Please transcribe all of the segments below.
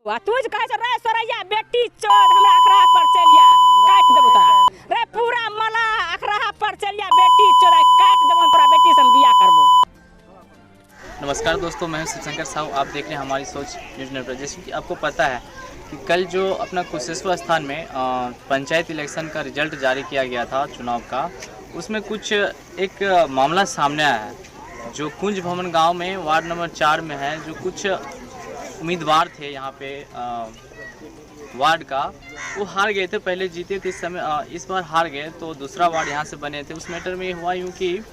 तुझ कहे छ रे सरैया बेटी चोद हमरा अखरा पर चलिया काट देबो तोरा रे पूरा मला अखरा पर चलिया बेटी चोद काट देबो तोरा बेटी से बियाह करबो। नमस्कार दोस्तों, मैं शिवशंकर साहू। आप देख रहे हैं हमारी सोच न्यूज़ नेटवर्क। जैसे कि आपको पता है कि कल जो अपना कुशेश्वर स्थान में पंचायत इलेक्शन का रिजल्ट जारी किया गया था चुनाव का, उसमें कुछ एक मामला सामने आया है। जो कुंज भवन गांव में वार्ड नंबर 4 में है, जो कुछ उम्मीदवार थे यहाँ पे वार्ड का, वो हार गए थे। पहले जीते थे, इस समय इस बार हार गए, तो दूसरा वार्ड यहाँ से बने थे। उस मैटर में हुआ यूँ कि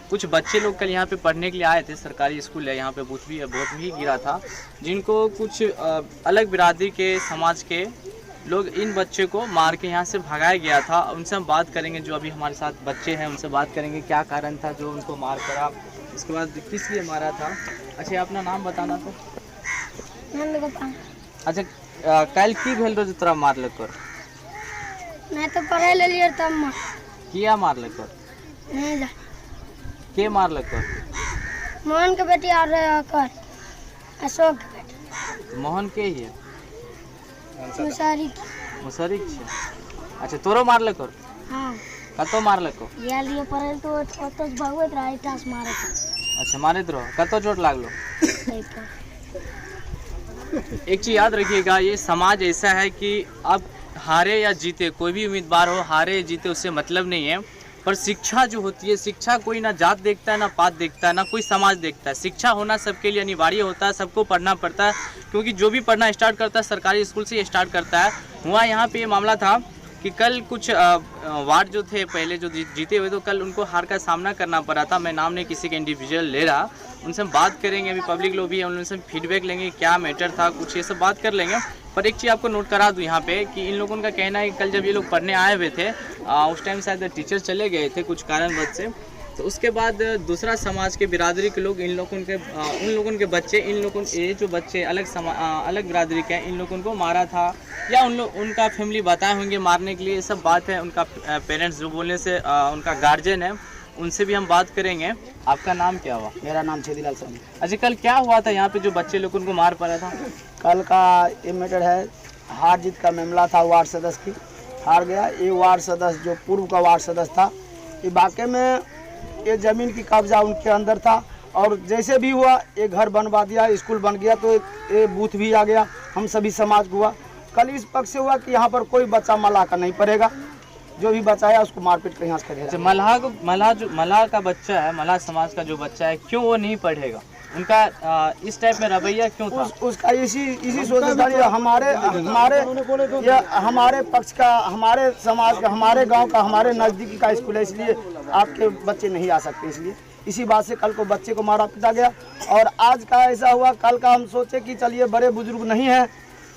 कुछ बच्चे लोग कल यहाँ पे पढ़ने के लिए आए थे। सरकारी स्कूल है यहाँ पे, बूथ भी गिरा था, जिनको कुछ अलग बिरादरी के समाज के लोग इन बच्चे को मार के यहाँ से भगाया गया था। उनसे हम बात करेंगे, जो अभी हमारे साथ बच्चे हैं उनसे बात करेंगे, क्या कारण था जो उनको मार करा, उसके बाद किस लिए मारा था। अच्छा, अपना नाम बताना था। अच्छा, कल की भेल रोज तोरा मारल कर? मैं तो पढ़े ले लिए तब किया मारल कर? नहीं जा के मारल कर? मोहन के बेटी और कर अशोक के बेटी। मोहन के ही है? मुसरी छे। अच्छा, तोरो मारल कर? हां। कतो मारल को? या लिए पढ़े तो ओतो भगवत रहा टास मारे। अच्छा, मारत रहो। कतो चोट लागलो? एक चीज़ याद रखिएगा, ये समाज ऐसा है कि अब हारे या जीते, कोई भी उम्मीदवार हो, हारे या जीते उससे मतलब नहीं है। पर शिक्षा जो होती है, शिक्षा कोई ना जात देखता है, ना पात देखता है, ना कोई समाज देखता है। शिक्षा होना सबके लिए अनिवार्य होता है, सबको पढ़ना पड़ता है, क्योंकि जो भी पढ़ना स्टार्ट करता है सरकारी स्कूल से स्टार्ट करता है। हुआ यहाँ पे ये मामला था कि कल कुछ वार्ड जो थे पहले जो जीते हुए, तो कल उनको हार का सामना करना पड़ा था। मैं नाम नहीं किसी के इंडिविजुअल ले रहा, उनसे हम बात करेंगे। अभी पब्लिक लोग भी है, उनसे फीडबैक लेंगे, क्या मैटर था, कुछ ये सब बात कर लेंगे। पर एक चीज़ आपको नोट करा दूँ यहाँ पे कि इन लोगों का कहना है कि कल जब ये लोग पढ़ने आए हुए थे, उस टाइम शायद टीचर चले गए थे कुछ कारणवश से, तो उसके बाद दूसरा समाज के बिरादरी के लोग उन लोगों के बच्चे, ये जो बच्चे अलग बिरादरी के हैं, इन लोगों को मारा था, या उनका फैमिली बताए होंगे मारने के लिए। ये सब बात है। उनका पेरेंट्स जो बोलने से उनका गार्जियन है, उनसे भी हम बात करेंगे। आपका नाम क्या हुआ? मेरा नाम छेदीलाल साहब। अच्छा, कल क्या हुआ था यहाँ पे जो बच्चे लोग उनको मार पड़ा था? कल का ये मैटर है, हार जीत का मामला था। वार्ड सदस्य की हार गया। ये वार्ड सदस्य जो पूर्व का वार्ड सदस्य था, ये वाकई में ये ज़मीन की कब्जा उनके अंदर था, और जैसे भी हुआ ये घर बनवा दिया, स्कूल बन गया, तो ये बूथ भी आ गया, हम सभी समाज को हुआ। कल इस पक्ष से हुआ कि यहाँ पर कोई बच्चा मलाह का नहीं पड़ेगा, जो भी बच्चा है उसको मारपीट कर यहाँ से करेगा। मलाह का बच्चा है, मलाह समाज का जो बच्चा है, क्यों वो नहीं पढ़ेगा? उनका इस टाइप में रवैया क्यों था? उसका इसी सोचदारी हमारे पक्ष का, हमारे समाज का, हमारे गांव का, हमारे नज़दीकी का स्कूल है, इसलिए आपके बच्चे नहीं आ सकते। इसलिए इसी बात से कल को बच्चे को मारा पीटा गया। और आज का ऐसा हुआ, कल का हम सोचे कि चलिए बड़े बुजुर्ग नहीं हैं,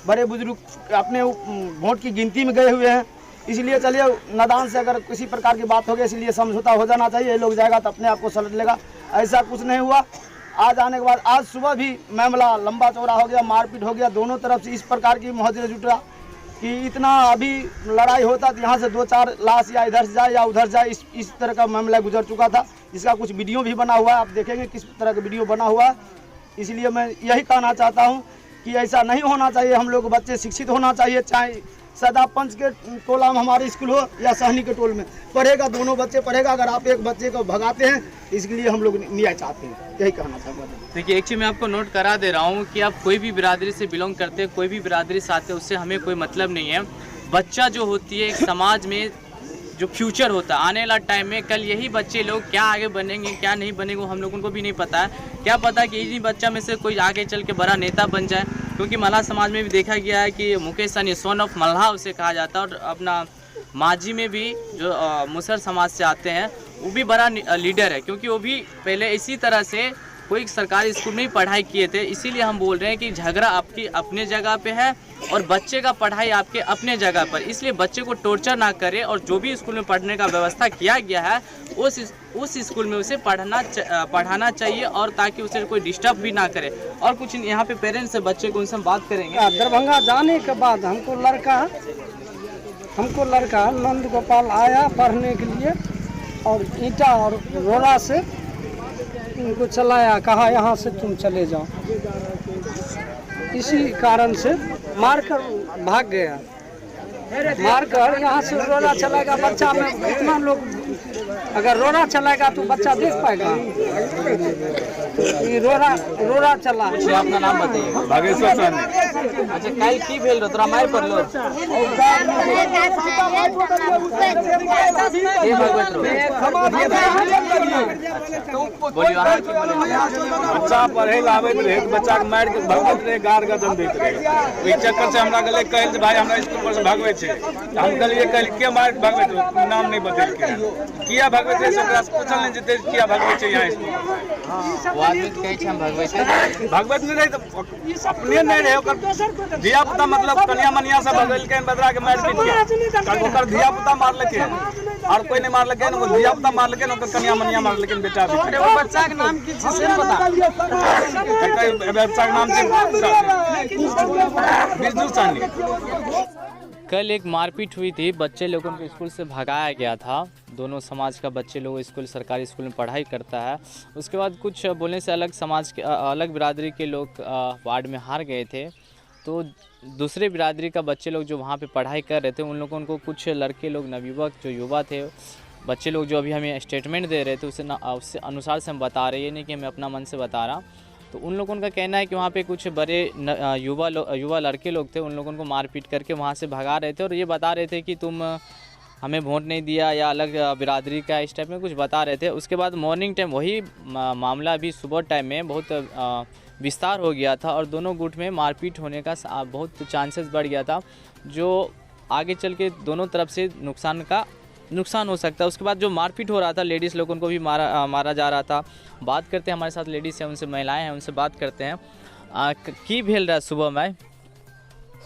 बड़े बुजुर्ग अपने वोट की गिनती में गए हुए हैं, इसलिए चलिए नादान से अगर किसी प्रकार की बात हो गई, इसलिए समझौता हो जाना चाहिए। ये लोग जाएगा तो अपने आप को सलट लेगा, ऐसा कुछ नहीं हुआ। आज आने के बाद आज सुबह भी मामला लंबा चौड़ा हो गया, मारपीट हो गया दोनों तरफ से। इस प्रकार की मुहर्रे जुटा कि इतना अभी लड़ाई होता तो यहाँ से 2-4 लाश या इधर से जाए या उधर जाए, इस तरह का मामला गुजर चुका था। इसका कुछ वीडियो भी बना हुआ है, आप देखेंगे किस तरह का वीडियो बना हुआ है। इसलिए मैं यही कहना चाहता हूँ कि ऐसा नहीं होना चाहिए। हम लोग बच्चे शिक्षित होना चाहिए, चाहे सदा पंच के टोला में हमारे स्कूल हो या सहनी के टोल में पढ़ेगा, दोनों बच्चे पढ़ेगा। अगर आप एक बच्चे को भगाते हैं, इसके लिए हम लोग न्याय चाहते हैं, यही कहना चाहता हूँ। देखिए, एक चीज़ मैं आपको नोट करा दे रहा हूँ कि आप कोई भी बिरादरी से बिलोंग करते हैं, कोई भी बिरादरी से आते हैं, उससे हमें कोई मतलब नहीं है। बच्चा जो होती है एक समाज में जो फ्यूचर होता है आने वाला टाइम में, कल यही बच्चे लोग क्या आगे बनेंगे क्या नहीं बनेंगे हम लोगों को भी नहीं पता है। क्या पता कि इन्हीं बच्चा में से कोई आगे चल के बड़ा नेता बन जाए, क्योंकि मल्लाह समाज में भी देखा गया है कि मुकेश सहनी सन ऑफ मल्लाह उसे कहा जाता है। और अपना माजी में भी जो मुसर समाज से आते हैं, वो भी बड़ा लीडर है, क्योंकि वो भी पहले इसी तरह से कोई सरकारी स्कूल में ही पढ़ाई किए थे। इसीलिए हम बोल रहे हैं कि झगड़ा आपकी अपने जगह पे है और बच्चे का पढ़ाई आपके अपने जगह पर। इसलिए बच्चे को टॉर्चर ना करें, और जो भी स्कूल में पढ़ने का व्यवस्था किया गया है उस स्कूल में उसे पढ़ाना चाहिए, और ताकि उसे कोई डिस्टर्ब भी ना करे। और कुछ यहाँ पे पेरेंट्स से बच्चे को उनसे हम बात करेंगे। दरभंगा जाने के बाद हमको लड़का नंद गोपाल आया पढ़ने के लिए, और ईंटा और रोला से उनको चलाया, कहा यहाँ से तुम चले जाओ। इसी कारण से मारकर भाग गया। मारकर यहाँ से रोड़ा चलाएगा बच्चा में कितना लोग, अगर रोड़ा चलाएगा तो बच्चा देख पाएगा। ये रोड़ा चला। अपना नाम बताइए। भागेश्वर सर। अच्छा कल की भेल रहो तोरा मार पड़लो ये भगवत रो बोलियो अहाँ की बोलियो। बच्चा पढ़े लावे रहे बच्चा के मार के भगवत रहे गार गजन देत रहे। ओइ चक्कर से हमरा गले कहल भाई हमरा स्कूल पर से भागवे छे। हम कहलिए कल के मार के भागवे नाम नहीं बतेल के किया भागवे छे। ओकरा से पूछल नहीं जते किया भागवे छे यहाँ स्कूल। वो आदमी कहे छे हम भगवे छे भागवत नहीं रहे तो अपने नहीं रहे ओकर धिया पुता मतलब कन्या मनिया से भगल के बदरा के मार पीट के कल ओकर धिया पुता मार लके और कोई नहीं मार लके वो धिया पुता मार लके ओकर कन्या मनिया मार लके बेटा भी। अरे वो बच्चा के नाम की छे से बता। बच्चा के नाम से बिजू सानी। कल एक मारपीट हुई थी, बच्चे लोगों को स्कूल से भगाया गया था। दोनों समाज का बच्चे लोग स्कूल सरकारी स्कूल में पढ़ाई करता है। उसके बाद कुछ बोलने से अलग समाज के अलग बिरादरी के लोग वार्ड में हार गए थे। तो दूसरे बिरादरी का बच्चे लोग जो वहाँ पे पढ़ाई कर रहे थे उन लोगों को कुछ लड़के लोग नवयुवक जो युवा थे बच्चे लोग जो अभी हमें स्टेटमेंट दे रहे थे उससे अनुसार से हम बता रहे हैं, नहीं कि मैं अपना मन से बता रहा। तो उन लोगों का कहना है कि वहाँ पे कुछ बड़े युवा लड़के लोग थे, उन लोगों को मारपीट करके वहाँ से भगा रहे थे और ये बता रहे थे कि तुम हमें वोट नहीं दिया या अलग बिरादरी का इस टाइप में कुछ बता रहे थे। उसके बाद मॉर्निंग टाइम वही मामला अभी सुबह टाइम में बहुत विस्तार हो गया था और दोनों गुट में मारपीट होने का बहुत चांसेस बढ़ गया था, जो आगे चल के दोनों तरफ से नुकसान हो सकता है। उसके बाद जो मारपीट हो रहा था लेडीज़ लोगों को भी मारा जा रहा था। बात करते हैं, हमारे साथ लेडीज़ हैं, उनसे महिलाएं हैं, उनसे बात करते हैं। की भेल रहा सुबह में?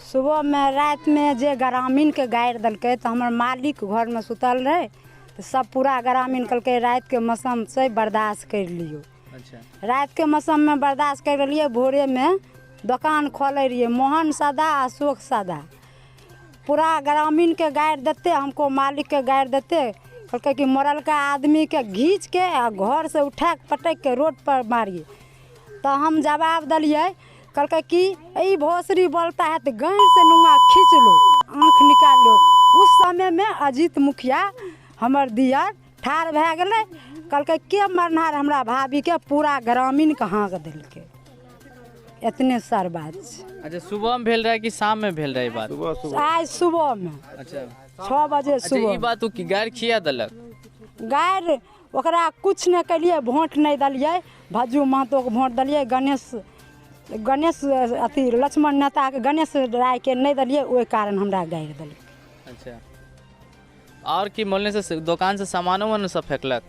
सुबह में रात में जे ग्रामीण के गाड़ि दलकै तो हमार मालिक घर में सुतल रहे तो सब पूरा ग्रामीण कहलकै रात के मौसम से बर्दाश्त कर लियो। अच्छा। रात के मौसम में बर्दाश्त कर लिए। भोरे में दुकान खोले रहिए मोहन सदा अशोक सदा। पूरा ग्रामीण के गाड़ि देते, हमको मालिक के गाड़ि देते। कहलकै कि मरल का आदमी के घींच के घर से उठा के पटक के रोड पर मारिए। तो हम जवाब दिलिए, कहलकै कि ई भोसरी बोलता है तो गांड से नुआ खींच लो, आँख निकाल लो। उस समय में अजीत मुखिया हमर दियर ठार भए गेलै। कहलकै के मरनार हमरा भाभी के पूरा ग्रामीण के हाँक देलकै। इतने सार बात। अच्छा, सुबह में भेल रहा है कि शाम में भेल रहा है बात? आज सुबह में। अच्छा, 6 बजे सुबह। ई बात की गायर खिया दलक? गायर ओकरा कुछ नहीं कलिए, वोट नहीं दलिए। भज्जू महतो के वोट दलिए, गणेश अथी लक्ष्मण नेता के गणेश राय के नहीं दलिए, ओहि कारण हमरा गायर दलिए। अच्छा, और की बोलने से दुकान से सामानों में सब फेंकलक?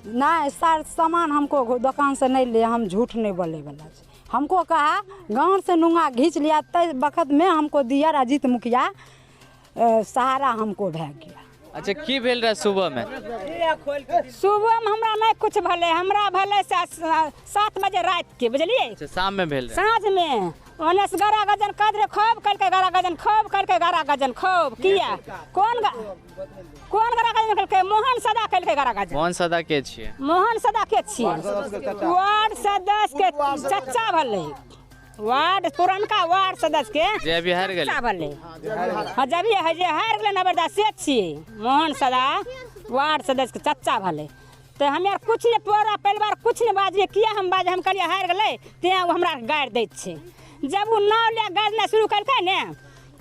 नहीं सर, सामान हमको दुकान से नहीं ले, हम झूठ नहीं बोले वाला। हमको कहा गांव से नुंगा घींच लिया, तय वक्त में हमको दिया अजीत मुखिया सहारा हमको भै गया। अच्छा, की भेल रहा सुबह में? सुबह में हमरा नहीं कुछ भले, हमरा भले 7 बजे रात के, बुझलिए। अच्छा, शाम में भेल रहा? साँझ में ओने से गारा गजन कदरे खूब करके गारा गजन खूब करके गारा गजन खूब किया। कौन गारा गजन करके? मोहन सदा करके गारा गजन। मोहन सदा के छिए? मोहन सदा के छिए, वार्ड सदस्य के चच्चा भले, वार्ड पुरनका वार्ड सदस्य के जे अभी हार गेल भले। हां, जब ये जे हार गेल नबरदा से छिए मोहन सदा वार्ड सदस्य के चच्चा भले। तो हमे यार कुछ नहीं, पूरा परिवार कुछ नहीं बाजिए, किया हम बाजे, हम कहलिए हार गेलै ते हमरा गाड़ि दै छै। जब वो नाव ले गाड़ना शुरू करके ने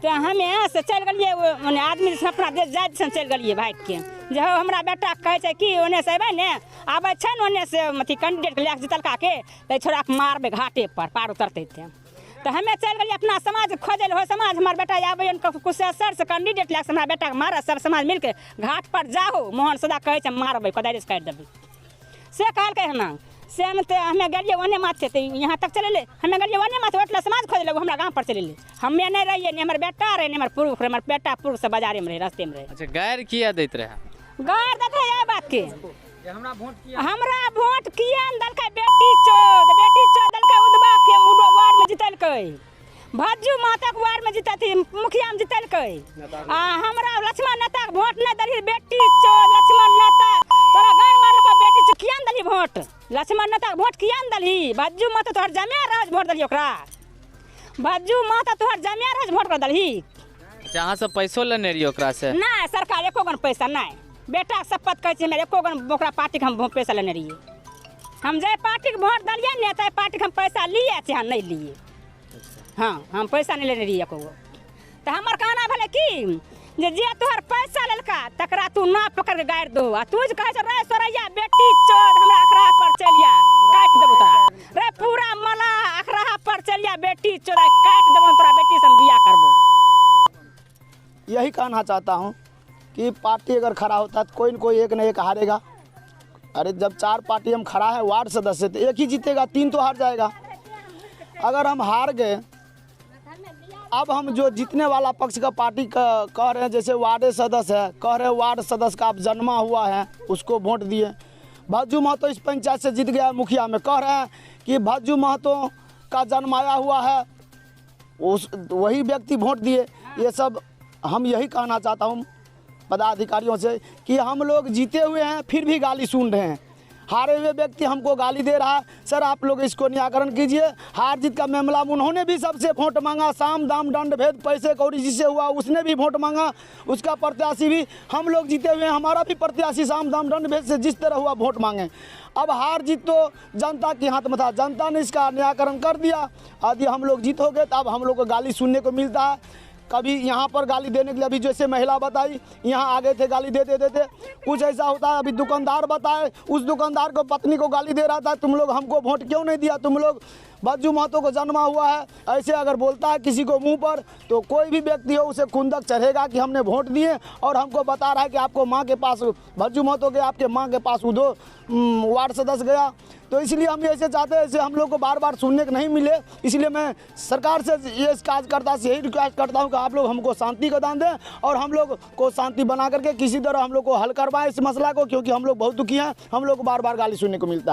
तो हमे से चल गलिए, ओने आदमी से अपना जाति से चल गलिए भाग के। जे हो हमरा बेटा कहे छै कि ओने से अबे ने आबै छै ने ओने से अथी कैंडिडेट के ले जितलका के तो छोड़ा के मारबे घाटे पर पार उतरते थे। तो हमें चल गलिए अपना समाज खोजल हो, समाज हमार बेटा आबे कुशेश्वर से कैंडिडेट ले हमरा बेटा के मार, सब समाज मिलके घाट पर जाओ। मोहन सदा कहे छै मारबे, कोदारि से काटि देबै से कहलकै हमें। से में तो हमें गलिए ओने माथे तो यहाँ तक चले ले, हमें गलिए ओने माथे ओटला समाज खोज लगे हमरा गाँव पर चले ले। हमें नहीं रहिए, नहीं हमारे बेटा रहे, नहीं हमारे पुरुष रहे, हमारे बेटा पुरुष से बाजारे में रहे, रास्ते में रहे। अच्छा, गायर किया देते रहे? गायर देते रहे ये बात के हमरा वोट किया दलकै बेटी चोद दलकै उदबा के वार्ड में जितलकै, भज्जू माता के वार्ड में जीतती, मुखिया में जितलकै। हमरा लक्ष्मण नेता के वोट नहीं दली, बेटी चोद लक्ष्मण नेता तोरा गाय मारलको, बेटी चोद किया न दली वोट? लक्ष्मण नेता के वोट किया न दली? भज्जू माता तोहर जमे राज वोट दली ओकरा, भज्जू माता तोहर जमे वोट कर दलही जहाँ से पैसो लेने रही ओकरा से नहीं सरकार एको गन पैसा नहीं बेटा शपथ कहै छी एको गन ओकरा पार्टी के हम पैसा लेने रहिए हम जे पार्टी के वोट दलिए ने तो पार्टी के हम पैसा लिए चाहे नहीं लिए हाँ हम पैसा नहीं लेने रहिए एको तो हमार कहना भले कि जे तोहर पैसा लेलका तकरा तू ना पकड़ के गाड़ि दो आ तू जे कहै छ रे सोरैया बेटी चोद हमरा अखरा पर चलिया काट देबो तोरा रे पूरा मला अखरा पर चलिया बेटी चोद काट देबो तोरा बेटी से हम बियाह करबो। यही कहना चाहता हूँ कि पार्टी अगर खड़ा होता है तो कोई न कोई एक न एक हारेगा। अरे जब 4 पार्टी हम खड़ा है वार्ड सदस्य तो एक ही जीतेगा 3 तो हार जाएगा। अगर हम हार गए अब हम जो जीतने वाला पक्ष का पार्टी का कह रहे हैं जैसे वार्ड सदस्य है कह रहे हैं वार्ड सदस्य का आप जन्मा हुआ है उसको वोट दिए। भज्जू महतो इस पंचायत से जीत गया मुखिया में कह रहे हैं कि भज्जू महतो का जन्माया हुआ है उस वही व्यक्ति वोट दिए। ये सब हम यही कहना चाहता हूँ पदाधिकारियों से कि हम लोग जीते हुए हैं फिर भी गाली सुन रहे हैं। हारे हुए व्यक्ति हमको गाली दे रहा है। सर आप लोग इसको निराकरण कीजिए। हार जीत का मामला उन्होंने भी सबसे वोट मांगा साम दाम दंड भेद पैसे कौड़ी जिससे हुआ उसने भी वोट मांगा उसका प्रत्याशी भी हम लोग जीते हुए हैं हमारा भी प्रत्याशी साम दाम दंड भेद से जिस तरह हुआ वोट मांगे। अब हार जीत तो जनता के हाथ में था जनता ने इसका निराकरण कर दिया। यदि हम लोग जीत हो गए तो अब हम लोग को गाली सुनने को मिलता है। कभी यहाँ पर गाली देने के लिए अभी जैसे महिला बताई यहाँ आगे थे गाली देते देते कुछ ऐसा होता है। अभी दुकानदार बताए उस दुकानदार को पत्नी को गाली दे रहा था तुम लोग हमको वोट क्यों नहीं दिया तुम लोग भज्जू महतो को जन्मा हुआ है। ऐसे अगर बोलता है किसी को मुंह पर तो कोई भी व्यक्ति हो उसे खुंदक चढ़ेगा कि हमने वोट दिए और हमको बता रहा है कि आपको माँ के पास भज्जू महतो गया आपके माँ के पास उदो वार्ड सदस्य गया। तो इसलिए हम ऐसे चाहते हैं ऐसे हम लोग को बार बार सुनने को नहीं मिले। इसलिए मैं सरकार से ये कार्यकर्ता से यही रिक्वेस्ट करता हूँ कि आप लोग हमको शांति का दान दें और हम लोग को शांति बना करके किसी तरह हम लोग को हल करवाएं इस मसला को क्योंकि हम लोग बहुत दुखी हैं हम लोग को बार बार गाली सुनने को मिलता है।